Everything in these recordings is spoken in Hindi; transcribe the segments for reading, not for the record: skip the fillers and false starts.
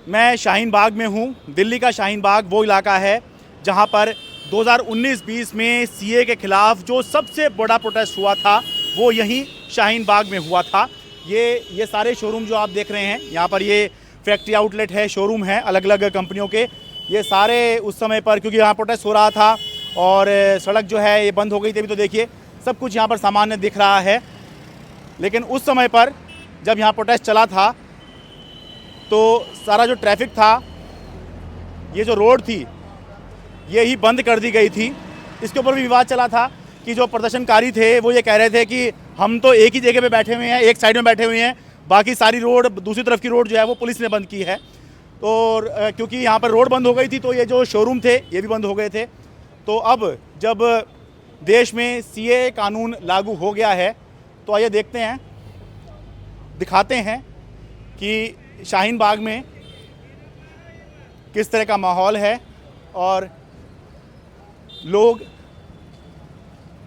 मैं शाहीन बाग में हूँ। दिल्ली का शाहीन बाग वो इलाका है जहाँ पर 2019-20 में सीए के ख़िलाफ़ जो सबसे बड़ा प्रोटेस्ट हुआ था वो यहीं शाहीन बाग में हुआ था। ये सारे शोरूम जो आप देख रहे हैं, यहाँ पर ये फैक्ट्री आउटलेट है, शोरूम है अलग अलग कंपनियों के। ये सारे उस समय पर, क्योंकि यहाँ प्रोटेस्ट हो रहा था और सड़क जो है ये बंद हो गई थी, अभी तो देखिए सब कुछ यहाँ पर सामान्य दिख रहा है। लेकिन उस समय पर जब यहाँ प्रोटेस्ट चला था तो सारा जो ट्रैफिक था, ये जो रोड थी ये ही बंद कर दी गई थी। इसके ऊपर भी विवाद चला था कि जो प्रदर्शनकारी थे वो ये कह रहे थे कि हम तो एक ही जगह पे बैठे हुए हैं, एक साइड में बैठे हुए हैं, बाकी सारी रोड, दूसरी तरफ की रोड जो है वो पुलिस ने बंद की है। तो क्योंकि यहाँ पर रोड बंद हो गई थी तो ये जो शोरूम थे ये भी बंद हो गए थे। तो अब जब देश में सीए कानून लागू हो गया है तो आइए देखते हैं, दिखाते हैं कि शाहीन बाग में किस तरह का माहौल है और लोग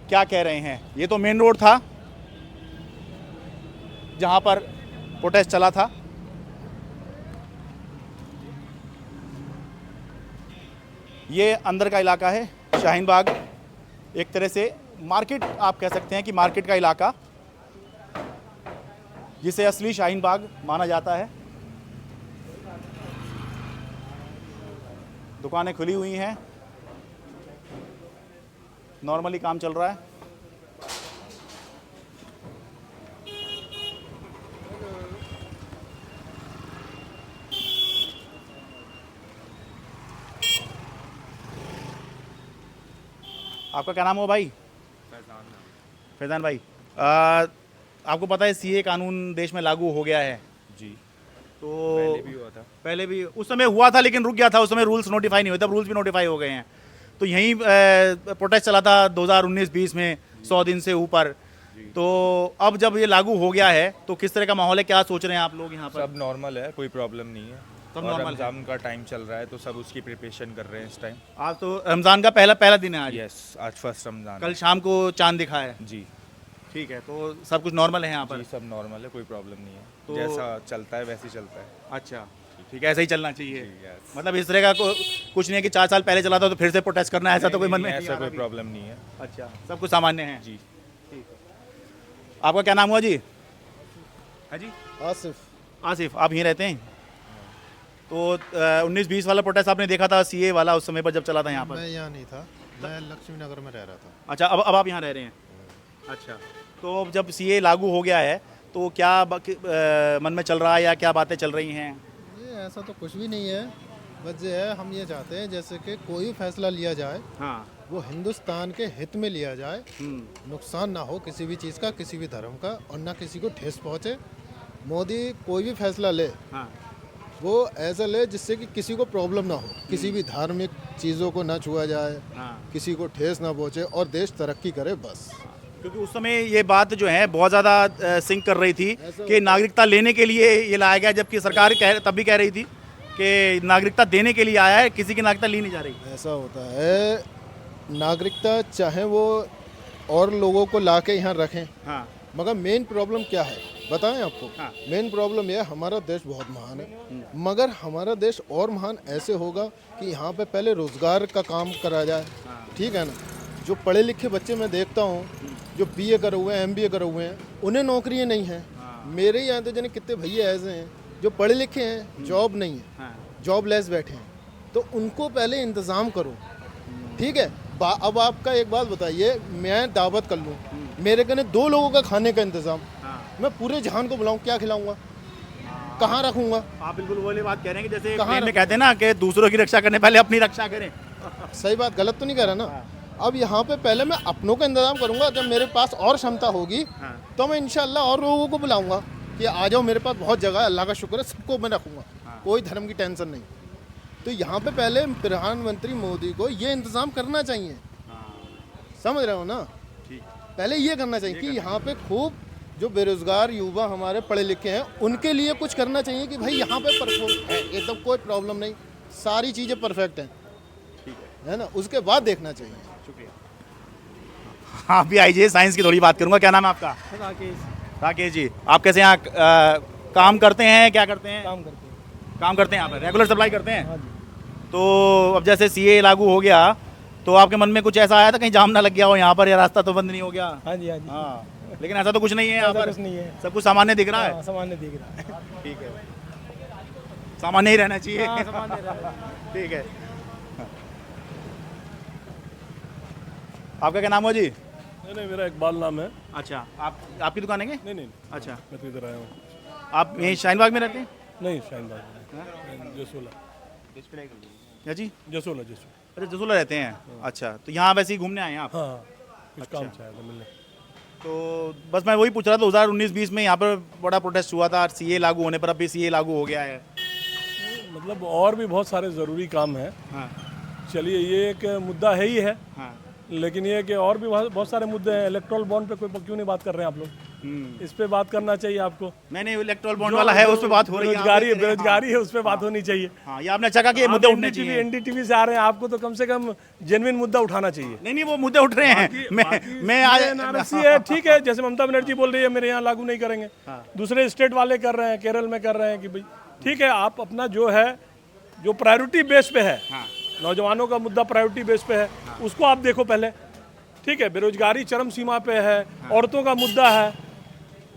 क्या कह रहे हैं। ये तो मेन रोड था जहां पर प्रोटेस्ट चला था। ये अंदर का इलाका है शाहीन बाग, एक तरह से मार्केट आप कह सकते हैं कि मार्केट का इलाका, जिसे असली शाहीन बाग माना जाता है। दुकानें खुली हुई हैं, नॉर्मली काम चल रहा है। आपका क्या नाम हो भाई? फैज़ान भाई, आपको पता है सीए कानून देश में लागू हो गया है जी। तो पहले भी हुआ था। पहले भी उस समय हुआ था लेकिन रुक गया था, उस समय रूल्स नोटिफाई नहीं हुए, तब रूल्स भी नोटिफाई हो गए हैं। तो यहीं प्रोटेस्ट चला था 2019-20 में 100 दिन से ऊपर। तो अब जब ये लागू हो गया है तो किस तरह का माहौल है, क्या सोच रहे हैं आप लोग यहाँ पर? सब नॉर्मल है, कोई प्रॉब्लम नहीं है। सब और नॉर्मल है। रमज़ान का टाइम चल रहा है तो सब उसकी प्रिपरेशन कर रहे हैं इस टाइम। आज तो रमज़ान का पहला दिन है आज। यस, आज फर्स्ट रमज़ान कल शाम को चांद दिखा है। जी। ठीक है, तो सब कुछ नॉर्मल है यहाँ पर? जी, सब नॉर्मल है, कोई प्रॉब्लम नहीं है। तो जैसा चलता है वैसे ही चलता है। अच्छा, ठीक है, ऐसा ही चलना चाहिए। जी, yes। मतलब इस तरह का कुछ नहीं है कि 4 साल पहले चला था तो फिर से प्रोटेस्ट करना है, ऐसा तो कोई मन में नहीं, नहीं ऐसा आ रहा कोई अभी? प्रॉब्लम नहीं है। अच्छा, सब कुछ सामान्य है। जी। आपका क्या नाम हुआ जी? है जी, आसिफ। आसिफ। आप यहीं रहते हैं? तो 19-20 वाला प्रोटेस्ट आपने देखा था, सीए वाला, उस समय पर जब चला था यहाँ पर? मैं यहाँ नहीं था, मैं लक्ष्मी नगर में रह रहा था। अच्छा, अब आप यहाँ रह रहे हैं। अच्छा, तो अब जब सीए लागू हो गया है तो क्या मन में चल रहा है या क्या बातें चल रही हैं? ये ऐसा तो कुछ भी नहीं है, बस ये है, हम ये चाहते हैं जैसे कि कोई फैसला लिया जाए हाँ। वो हिंदुस्तान के हित में लिया जाए, नुकसान ना हो किसी भी चीज़ का, किसी भी धर्म का, और ना किसी को ठेस पहुँचे। मोदी कोई भी फैसला ले हाँ। वो ऐसा ले जिससे कि किसी को प्रॉब्लम ना हो, किसी भी धार्मिक चीज़ों को ना छुआ जाए, हाँ। किसी को ठेस ना पहुँचे और देश तरक्की करे, बस। क्योंकि उस समय ये बात जो है बहुत ज़्यादा सिंक कर रही थी कि नागरिकता लेने के लिए ये लाया गया, जबकि सरकार तब भी कह रही थी कि नागरिकता देने के लिए आया है, किसी की नागरिकता ली नहीं जा रही। ऐसा होता है, नागरिकता चाहे वो और लोगों को ला के यहाँ रखें, हाँ। मगर मेन प्रॉब्लम क्या है बताएं आपको? हाँ। मेन प्रॉब्लम यह है, हमारा देश बहुत महान है, मगर हमारा देश और महान ऐसे होगा कि यहाँ पे पहले रोजगार का काम करा जाए। ठीक है ना? जो पढ़े लिखे बच्चे मैं देखता हूँ जो बीए करे हुए हैं, एमबीए करे हुए हैं, उन्हें नौकरियाँ नहीं हैं। मेरे यहाँ तो जाने कितने भैया ऐसे हैं जो पढ़े लिखे हैं, जॉब नहीं है, जॉबलेस बैठे हैं, तो उनको पहले इंतज़ाम करो। ठीक है, अब आपका एक बात बताइए, मैं दावत कर लूँ, मेरे कहने 2 लोगों का खाने का इंतज़ाम, मैं पूरे जहान को बुलाऊं, क्या खिलाऊंगा, कहाँ रखूंगा? आप बिल्कुल वही बात कह रहे हैं कि जैसे कहाँ में कहते हैं ना कि दूसरों की रक्षा करने पहले अपनी रक्षा करें। सही बात, गलत तो नहीं कह रहा ना? अब यहाँ पे पहले मैं अपनों का इंतजाम करूंगा, जब मेरे पास और क्षमता होगी तो मैं इंशाल्लाह और लोगों को बुलाऊंगा कि आ जाओ, मेरे पास बहुत जगह है, अल्लाह का शुक्र है, सबको मैं रखूंगा, कोई धर्म की टेंशन नहीं। तो यहाँ पे पहले प्रधानमंत्री मोदी को ये इंतज़ाम करना चाहिए, समझ रहे हो ना? पहले ये करना चाहिए कि यहाँ पे खूब जो बेरोजगार युवा हमारे पढ़े लिखे हैं उनके लिए कुछ करना चाहिए कि भाई यहाँ पे परफेक्ट है, एकदम कोई प्रॉब्लम नहीं, सारी चीज़ें परफेक्ट हैं, है ना? उसके बाद देखना चाहिए। शुक्रिया। आप भी आइए, साइंस की थोड़ी बात करूंगा। क्या नाम है आपका? राकेश। राकेश जी, आप कैसे यहाँ काम करते हैं, क्या करते हैं? काम करते हैं। काम करते हैं यहाँ पर, रेगुलर सप्लाई करते हैं? हाँ जी। तो अब जैसे सीए लागू हो गया तो आपके मन में कुछ ऐसा आया था कहीं जाम ना लग गया हो यहाँ पर, या रास्ता तो बंद नहीं हो गया? हाँ जी, हाँ जी। हाँ, लेकिन ऐसा तो कुछ नहीं है यहाँ ऐसा पर, कुछ नहीं है। सब कुछ सामान्य दिख रहा है। हाँ, सामान्य दिख रहा है। ठीक है, सामान्य ही रहना चाहिए। हाँ, सामान्य रहा है। ठीक है। आपका क्या नाम हुआ जी? नहीं नहीं, मेरा इकबाल नाम है। अच्छा, आप आपकी दुकान है क्या? नहीं नहीं, अच्छा, मैं तो इधर आया हूँ। आप यहीं शाहीन बाग में रहते हैं? नहीं, शाहीन बाग में, जसोला। क्या जी? जसोला जसोला। अच्छा, जसूला रहते हैं। अच्छा, तो यहाँ वैसे ही घूमने आए हैं आप? हाँ, कुछ काम से आया था मिलने। तो बस मैं वही पूछ रहा था, 2019-20 में यहाँ पर बड़ा प्रोटेस्ट हुआ था, सीए लागू होने पर अब भी सीए लागू हो गया है। मतलब और भी बहुत सारे ज़रूरी काम हैं। हाँ चलिए, ये एक मुद्दा है ही है, हाँ। लेकिन ये है कि और भी बहुत सारे मुद्दे हैं। इलेक्ट्रल बॉन्ड पे कोई क्यों नहीं बात कर रहे हैं आप लोग? इस पे बात करना चाहिए आपको। मैंने इलेक्ट्रल बॉन्ड वाला है, उस पर बात हो रही है। बेरोजगारी है, उस पर बात होनी चाहिए। हाँ, ये आपने अच्छा कहा कि ये मुद्दे उठने चाहिए। एनडीटीवी से आ रहे हैं, आपको तो कम से कम जेन्युइन मुद्दा उठाना चाहिए। नहीं, वो मुद्दे उठ रहे हैं। मैं आज एनआरसी है, ठीक है, जैसे ममता बनर्जी बोल रही है मेरे यहाँ लागू नहीं करेंगे, दूसरे स्टेट वाले कर रहे हैं, केरल में कर रहे हैं कि भाई ठीक है, आप अपना जो है, जो प्रायोरिटी बेस पे है, नौजवानों का मुद्दा प्रायोरिटी बेस पे है, उसको आप देखो पहले। ठीक है, बेरोजगारी चरम सीमा पे है, औरतों का मुद्दा है,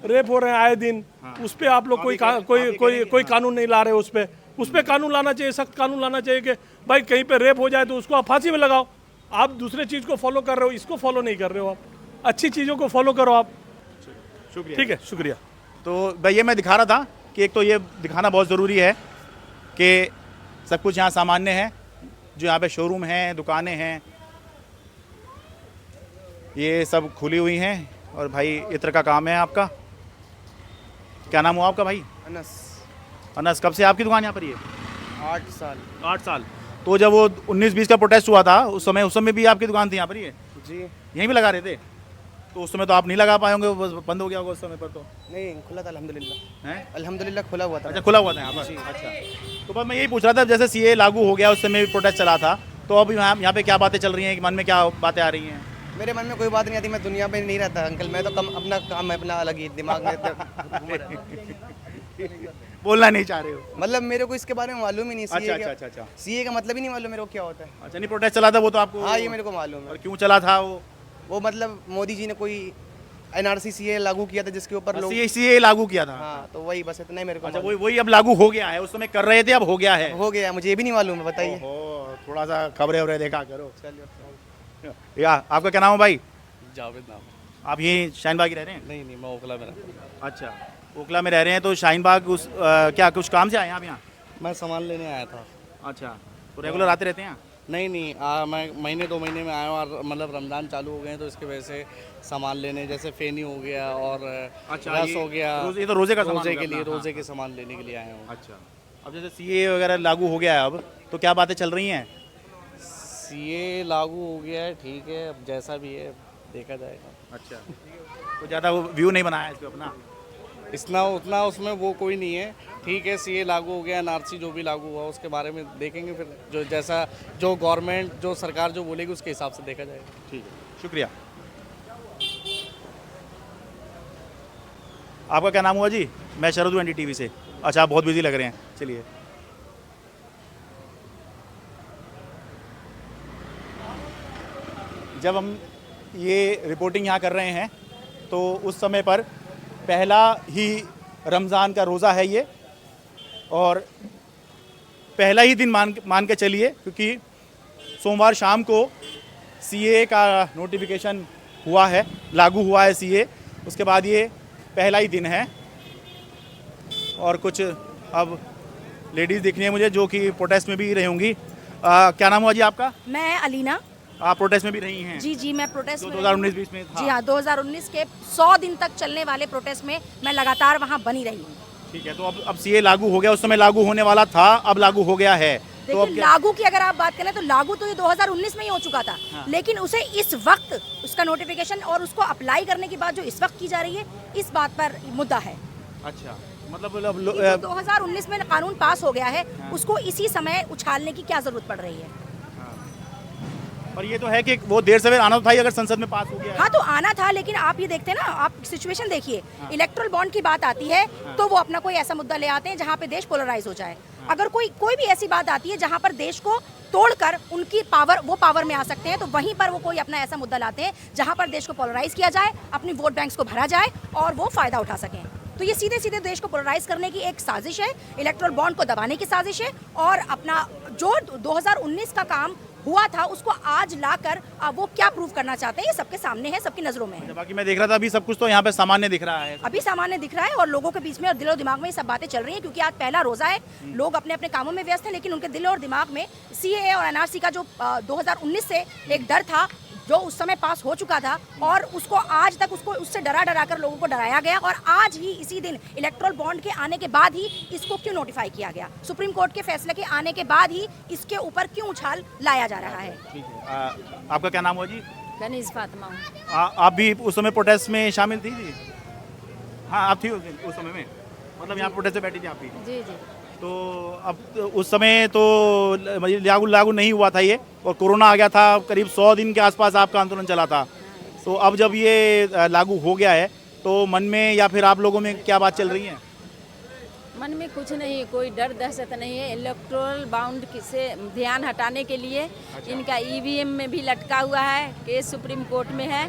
रेप हो रहे हैं आए दिन, उस पे आप लोग कोई कानून नहीं ला रहे। उस पे कानून लाना चाहिए, सख्त कानून लाना चाहिए कि भाई कहीं पे रेप हो जाए तो उसको आप फांसी में लगाओ। आप दूसरे चीज़ को फॉलो कर रहे हो, इसको फॉलो नहीं कर रहे हो। आप अच्छी चीज़ों को फॉलो करो आप। शुक्रिया। ठीक है, शुक्रिया। तो भाई ये मैं दिखा रहा था कि एक तो ये दिखाना बहुत ज़रूरी है कि सब कुछ यहाँ सामान्य है, जो यहाँ पे शोरूम हैं, दुकानें हैं, ये सब खुली हुई हैं। और भाई इत्र का काम है आपका। क्या नाम हुआ आपका भाई? अनस। अनस, कब से आपकी दुकान यहाँ पर ही है? 8 साल। 8 साल। तो जब वो 19-20 का प्रोटेस्ट हुआ था, उस समय भी आपकी दुकान थी यहाँ पर ही है? जी। यहीं भी लगा रहे थे? तो उस समय तो आप नहीं लगा पाए होंगे, वो बंद हो गया होगा उस समय पर तो? नहीं, खुला था अल्हम्दुलिल्लाह। हैं? अल्हम्दुलिल्लाह खुला हुआ था। अच्छा, खुला हुआ था यहाँ पर? अच्छा, तो बस मैं यही पूछ रहा था, जैसे सीए लागू हो गया, उस समय भी प्रोटेस्ट चला था, तो अभी यहाँ पे क्या बातें चल रही हैं, कि मन में क्या बातें आ रही हैं? मेरे मन में कोई बात नहीं आती, मैं दुनिया में नहीं रहता अंकल, मैं तो कम अपना काम है, अपना अलग ही दिमाग में बोलना नहीं चाह रहे हो? मतलब मेरे को इसके बारे में मालूम ही नहीं। अच्छा अच्छा अच्छा अच्छा सीए का मतलब ही नहीं मालूम मेरे को क्या होता है। अच्छा, नहीं प्रोटेस्ट चला था वो तो आपको? हाँ, ये मेरे को मालूम है। और क्यों चला था वो? मतलब मोदी जी ने कोई एनआरसी सीए लागू किया था, जिसके ऊपर लोग। सीए लागू किया था? हाँ, तो वही बस इतना ही मेरे को अच्छा, मालूम वही अब लागू हो गया है? उस समय कर रहे थे, अब हो गया है? हो गया, मुझे ये भी नहीं मालूम है, बताइए। थोड़ा सा खबरें वबरें देखा करो। चलिए। या आपका क्या नाम है भाई? जावेद नाम। आप यहीं शाहीन बाग ही रह रहे हैं? नहीं, मैं ओखला में रहता हूँ। अच्छा, ओखला में रह रहे हैं, तो शाहीन बाग क्या कुछ काम से आए हैं आप यहाँ? मैं सामान लेने आया था। अच्छा, तो रेगुलर आते रहते हैं? नहीं, मैं महीने 2 महीने में आया हूँ, और मतलब रमज़ान चालू हो गए हैं तो इसकी वजह से सामान लेने, जैसे फेनी हो गया और रस हो गया, ये तो रोजे का सामान रोज़े हो के गया लिए, अपना। रोज़े के सामान लेने के लिए आया हूँ। अच्छा, अब जैसे सीए वगैरह लागू हो गया है अब, तो क्या बातें चल रही हैं? सीए लागू हो गया है, ठीक है, अब जैसा भी है देखा जाएगा। अच्छा, तो ज़्यादा वो व्यू नहीं बनाया है इस पे अपना? इतना उतना उसमें वो कोई नहीं है, ठीक है। सीए लागू हो गया, एनआरसी जो भी लागू हुआ उसके बारे में देखेंगे, फिर जो जैसा जो गवर्नमेंट, जो सरकार जो बोलेगी उसके हिसाब से देखा जाएगा। ठीक है, शुक्रिया। आपका क्या नाम हुआ जी? मैं शरद हूँ एनडीटीवी से। अच्छा, आप बहुत बिजी लग रहे हैं, चलिए। जब हम ये रिपोर्टिंग यहाँ कर रहे हैं तो उस समय पर पहला ही रमज़ान का रोज़ा है ये, और पहला ही दिन मान के चलिए, क्योंकि सोमवार शाम को सीए का नोटिफिकेशन हुआ है, लागू हुआ है सीए, उसके बाद ये पहला ही दिन है। और कुछ अब लेडीज़ दिख रही हैं मुझे, जो कि प्रोटेस्ट में भी रही होंगी। क्या नाम हुआ जी आपका? मैं अलीना। आप प्रोटेस्ट में भी रही हैं? जी जी, मैं प्रोटेस्ट जो में 2019-20 में था। जी हाँ, 2019 के 100 दिन तक चलने वाले प्रोटेस्ट में मैं लगातार वहाँ बनी रही हूँ। ठीक है, तो अब सीए लागू हो गया, उस समय लागू होने वाला था, अब लागू हो गया है, तो अब देखिए, क्या? लागू की अगर आप बात करें तो लागू तो ये 2019 में ही हो चुका था। लेकिन उसे इस वक्त उसका नोटिफिकेशन और उसको अप्लाई करने की बात जो इस वक्त की जा रही है, इस बात पर मुद्दा है। अच्छा, मतलब जो 2019 में कानून पास हो गया है, उसको इसी समय उछालने की क्या जरूरत पड़ रही है? पर ये तो है कि वो देर सवेर आना था ही, अगर संसद में पास हो गया है। हाँ, तो आना था, लेकिन आप ये देखते हैं ना, आप सिचुएशन देखिए, इलेक्ट्रल बॉन्ड की बात आती है तो वो अपना कोई ऐसा मुद्दा ले आते हैं जहाँ पे देश पोलराइज हो जाए। अगर कोई भी ऐसी बात आती है जहां पर देश को तोड़कर उनकी पावर में आ सकते हैं, तो वहीं पर वो कोई अपना ऐसा मुद्दा लाते हैं जहां पर देश को पोलराइज किया जाए, अपनी वोट बैंक्स को भरा जाए और वो फायदा उठा सकें। तो ये सीधे सीधे देश को पोलराइज करने की एक साजिश है, इलेक्टोरल बॉन्ड को दबाने की साजिश है, और अपना जो 2019 का काम हुआ था उसको आज लाकर वो क्या प्रूव करना चाहते हैं, ये सबके सामने है, सबकी नजरों में है। बाकी मैं देख रहा था अभी सब कुछ तो यहाँ पे सामान्य दिख रहा है। अभी सामान्य दिख रहा है और लोगों के बीच में और दिलो दिमाग में ये सब बातें चल रही हैं, क्योंकि आज पहला रोजा है, लोग अपने अपने कामों में व्यस्त हैं, लेकिन उनके दिल और दिमाग में सीएए और एनआरसी का जो 2019 से एक डर था, जो उस समय पास हो चुका था, और उसको आज तक उससे डरा कर लोगों को डराया गया, और आज ही इसी दिन इलेक्टोरल बॉन्ड के आने के बाद ही इसको क्यों नोटिफाई किया गया, सुप्रीम कोर्ट के फैसले के आने के बाद ही इसके ऊपर क्यों उछाल लाया जा रहा है। ठीक है। आपका क्या नाम हुआ जी? गनीज फातिमा हूँ। आप भी उस समय प्रोटेस्ट में शामिल थी जी? हाँ, आप थी उस समय में, मतलब यहाँ प्रोटेस्ट में बैठी थी आप भी? जी जी। तो अब उस समय तो लागू नहीं हुआ था ये, और कोरोना आ गया था, करीब 100 दिन के आसपास आपका आंदोलन चला था। तो अब जब ये लागू हो गया है तो मन में या फिर आप लोगों में क्या बात चल रही है? मन में कुछ नहीं, कोई डर दहशत नहीं है। इलेक्टोरल बाउंड से ध्यान हटाने के लिए इनका ईवीएम में भी लटका हुआ है, केस सुप्रीम कोर्ट में है।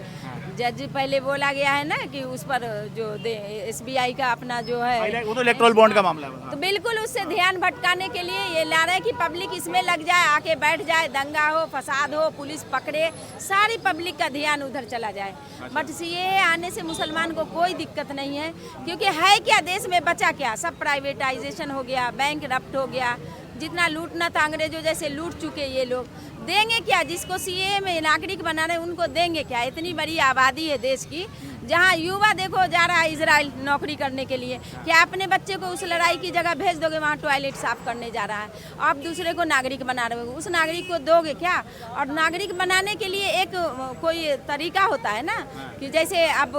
जज पहले बोला गया है ना कि उस पर जो एसबीआई का अपना जो है, वो तो इलेक्टोरल बॉन्ड का मामला है। तो बिल्कुल उससे ध्यान भटकाने के लिए ये ला रहे हैं कि पब्लिक इसमें लग जाए, आके बैठ जाए, दंगा हो, फसाद हो, पुलिस पकड़े, सारी पब्लिक का ध्यान उधर चला जाए। बट सीएए आने से मुसलमान को कोई दिक्कत नहीं है, क्योंकि है क्या, देश में बचा क्या, सब प्राइवेटाइजेशन हो गया, बैंक रप्ट हो गया, जितना लूटना था अंग्रेजों जैसे लूट चुके ये लोग। देंगे क्या, जिसको सीएए में नागरिक बना रहे उनको देंगे क्या? इतनी बड़ी आबादी है देश की, जहाँ युवा देखो जा रहा है इजराइल नौकरी करने के लिए, क्या अपने बच्चे को उस लड़ाई की जगह भेज दोगे, वहाँ टॉयलेट साफ करने जा रहा है, आप दूसरे को नागरिक बना रहे हो, उस नागरिक को दोगे क्या? और नागरिक बनाने के लिए एक कोई तरीका होता है ना, कि जैसे अब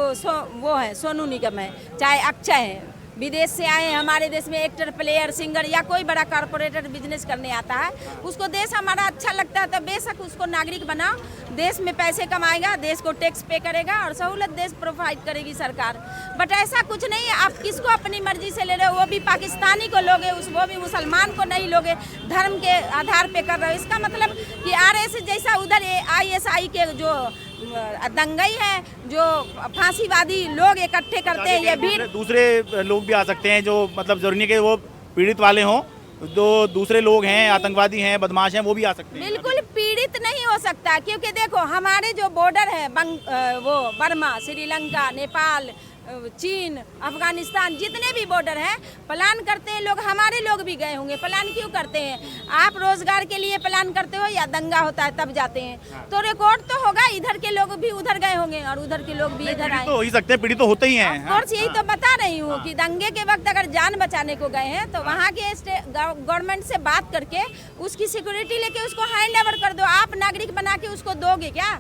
वो है सोनू निगम है, चाहे अक्षय है, विदेश से आए हैं, हमारे देश में एक्टर, प्लेयर, सिंगर या कोई बड़ा कॉर्पोरेटर बिजनेस करने आता है, उसको देश हमारा अच्छा लगता है तो बेशक उसको नागरिक बनाओ, देश में पैसे कमाएगा, देश को टैक्स पे करेगा और सहूलत देश प्रोवाइड करेगी सरकार। बट ऐसा कुछ नहीं है, आप किसको अपनी मर्जी से ले रहे हो, वो भी पाकिस्तानी को लोगे, वो भी मुसलमान को नहीं लोगे, धर्म के आधार पे कर रहे हो। इसका मतलब कि आरएसएस जैसा उधर आईएसआई के जो दंगई है, जो फांसीवादी लोग इकट्ठे करते हैं, ये भीड़ दूसरे लोग भी आ सकते हैं, जो मतलब जरूरी नहीं कि वो पीड़ित वाले हों, जो दूसरे लोग हैं, आतंकवादी हैं, बदमाश हैं, वो भी आ सकते हैं। बिल्कुल पीड़ित नहीं हो सकता, क्योंकि देखो हमारे जो बॉर्डर है वो बर्मा, श्रीलंका, नेपाल, चीन, अफगानिस्तान, जितने भी बॉर्डर हैं, प्लान करते हैं लोग, हमारे लोग भी गए होंगे। प्लान क्यों करते हैं? आप रोजगार के लिए प्लान करते हो या दंगा होता है तब जाते हैं? तो रिकॉर्ड तो होगा, इधर के लोग भी उधर गए होंगे और उधर के लोग भी इधर आए। तो हो ही सकते हैं, पीड़ित तो होते ही हैं। कोर्स यही तो बता रही हूँ कि दंगे के वक्त अगर जान बचाने को गए हैं तो वहाँ के गवर्नमेंट से बात करके उसकी सिक्योरिटी लेके उसको हैंड ओवर कर दो। आप नागरिक बना के उसको दोगे क्या?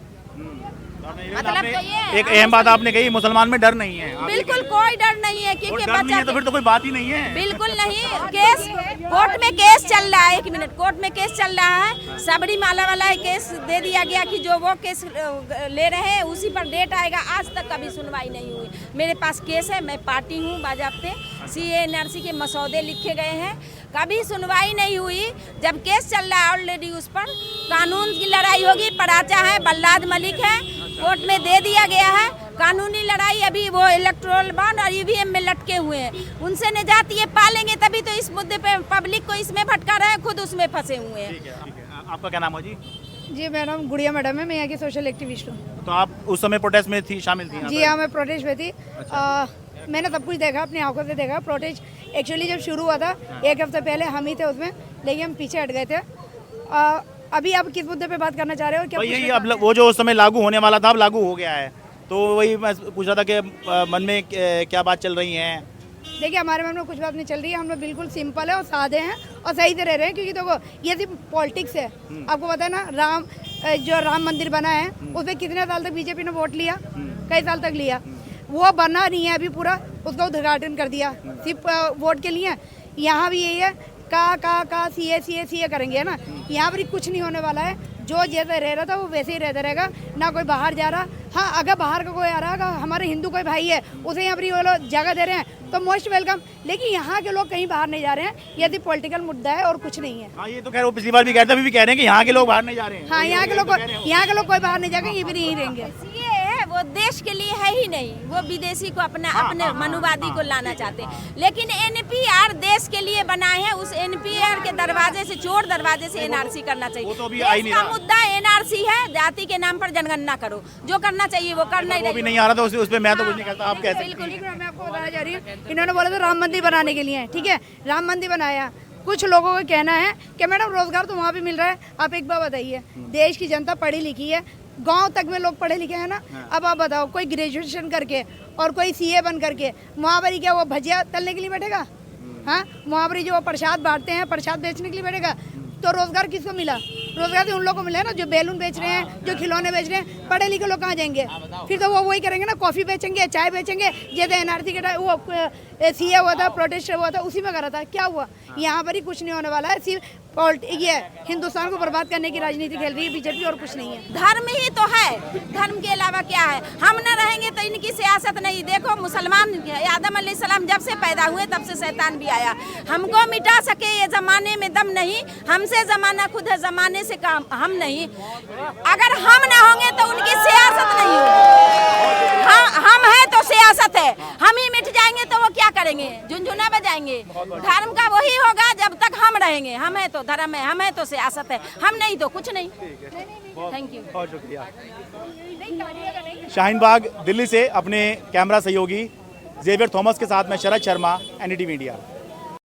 मतलब तो ये एक अहम बात आपने कही, मुसलमान में डर नहीं है। बिल्कुल कोई डर नहीं है, क्योंकि डर नहीं है तो फिर तो कोई बात ही नहीं है। बिल्कुल नहीं। केस कोर्ट में केस चल रहा है, 1 मिनट, कोर्ट में केस चल रहा है, सबरीमाला वाला केस दे दिया गया कि जो वो केस ले रहे हैं उसी पर डेट आएगा। आज तक कभी सुनवाई नहीं हुई। मेरे पास केस है, मैं पार्टी हूँ बाजाप्ते, सीएए एनआरसी के मसौदे लिखे गए हैं, कभी सुनवाई नहीं हुई। जब केस चल रहा है ऑलरेडी, उस पर कानून की लड़ाई होगी। पराचा है, बल्लाद मलिक है, कोर्ट में दे दिया गया है। कानूनी लड़ाई अभी वो इलेक्टोरल बॉन्ड और ईवीएम में लटके हुए हैं, उनसे निजात ये पालेंगे तभी तो इस मुद्दे पे पब्लिक को इसमें भटका रहे हैं, खुद उसमें फंसे हुए हैं। ठीक है। आपका क्या नाम है जी? जी, मेरा नाम गुड़िया मैडम है, मैं यहाँ की सोशल एक्टिविस्ट हूँ। तो आप उस समय प्रोटेस्ट में थी, शामिल थी? जी हाँ, मैं प्रोटेस्ट में थी। मैंने सब कुछ देखा, अपनी आंखों से देखा। प्रोटेस्ट एक्चुअली जब शुरू हुआ था 1 हफ्ते पहले हम ही थे उसमें, लेकिन हम पीछे हट गए थे। अभी आप किस मुद्दे पे बात करना चाह रहे हो? क्या यही अब वो जो उस समय लागू होने वाला था अब लागू हो गया है, तो वही मैं पूछ रहा था कि मन में क्या बात चल रही है? देखिए, हमारे मन में कुछ बात नहीं चल रही है, हम लोग बिल्कुल सिंपल है और सादे हैं और सही से रह रहे हैं। क्योंकि देखो ये सिर्फ पॉलिटिक्स है, आपको पता है ना, जो राम मंदिर बना है उस पर कितने साल तक बीजेपी ने वोट लिया, कई साल तक लिया, वो बना नहीं है अभी पूरा, उसका उद्घाटन कर दिया सिर्फ वोट के लिए। यहाँ भी यही है, का सीए करेंगे, है ना। यहाँ पर कुछ नहीं होने वाला है। जो जैसे रह रहा था वो वैसे ही रहता रहेगा, ना कोई बाहर जा रहा। हाँ, अगर बाहर का कोई आ रहा है, हमारे हिंदू कोई भाई है, उसे यहाँ पर वो लोग जगह दे रहे हैं तो मोस्ट वेलकम। लेकिन यहाँ के लोग कहीं बाहर नहीं जा रहे हैं, ये तो पॉलिटिकल मुद्दा है और कुछ नहीं है। हाँ, ये तो खैर वो पिछली बार भी कह रहे थे, अभी भी कह रहे हैं कि यहाँ के लोग बाहर नहीं जा रहे हैं। हाँ, यहाँ के लोग कोई बाहर नहीं जाएंगे, ये भी नहीं रहेंगे। ये वो देश के लिए है ही नहीं, वो विदेशी को अपने मनुवादी को लाना चाहते हैं। लेकिन एनपीआर देश के लिए बनाए हैं, उस एनपीआर के दरवाजे से, चोर दरवाजे से एनआरसी करना चाहिए। तो अभी आई देश नहीं का रहा। मुद्दा एनआरसी है, जाति के नाम पर जनगणना करो, जो करना चाहिए वो करना ही वो भी नहीं आ रहा था, उस पर मैं तो कुछ नहीं कहता, आप कैसे? बिल्कुल, मैं आपको बताना चाह रही हूँ, इन्होंने बोला था राम मंदिर बनाने के लिए, ठीक है, राम मंदिर बनाया। कुछ लोगों का कहना है कि मैडम रोजगार तो वहाँ भी मिल रहा है। आप एक बार बताइए, देश की जनता पढ़ी लिखी है, गांव तक में लोग पढ़े लिखे हैं ना। अब आप बताओ, कोई ग्रेजुएशन करके और कोई सीए बन करके मुहावरी क्या वो भजिया तलने के लिए बैठेगा? हाँ, मुहावरी जो वो प्रसाद बांटते हैं, प्रसाद बेचने के लिए बैठेगा? तो रोजगार किसको मिला? रोजगार तो उन लोगों को मिला है ना जो बैलून बेच रहे हैं, जो खिलौने बेच रहे हैं। पढ़े लिखे लोग कहाँ जाएंगे? फिर तो वो वही करेंगे ना, कॉफी बेचेंगे, चाय बेचेंगे। जैसे एनआरसी के टाइम वो सीए हुआ था, प्रोटेस्ट हुआ था, उसी में करा था। क्या हुआ? यहाँ पर ही कुछ नहीं होने वाला है। सिर्फ ये हिंदुस्तान को बर्बाद करने की राजनीति खेल रही है बीजेपी, और कुछ नहीं है। धर्म ही तो है, धर्म के अलावा क्या है? हम न रहेंगे तो इनकी सियासत नहीं। देखो मुसलमान आदम अलैहिस्सलाम जब से पैदा हुए तब से शैतान भी आया। हमको मिटा सके ये जमाने में दम नहीं, हमसे जमाना खुद है, जमाने से काम हम नहीं। अगर हम ना होंगे तो उनकी सियासत नहीं होगी। हम है तो सियासत है, हम ही मिट जाएंगे तो वो क्या करेंगे? झुनझुना बजाएंगे। धर्म का वही होगा जब तक हम रहेंगे। हम है तो धर्म है, हम है तो सियासत है, हम नहीं तो कुछ नहीं। थैंक यू, बहुत शुक्रिया। शाहीन बाग दिल्ली से अपने कैमरा सहयोगी जेवियर थॉमस के साथ मैं शरद शर्मा, एनडीटीवी इंडिया।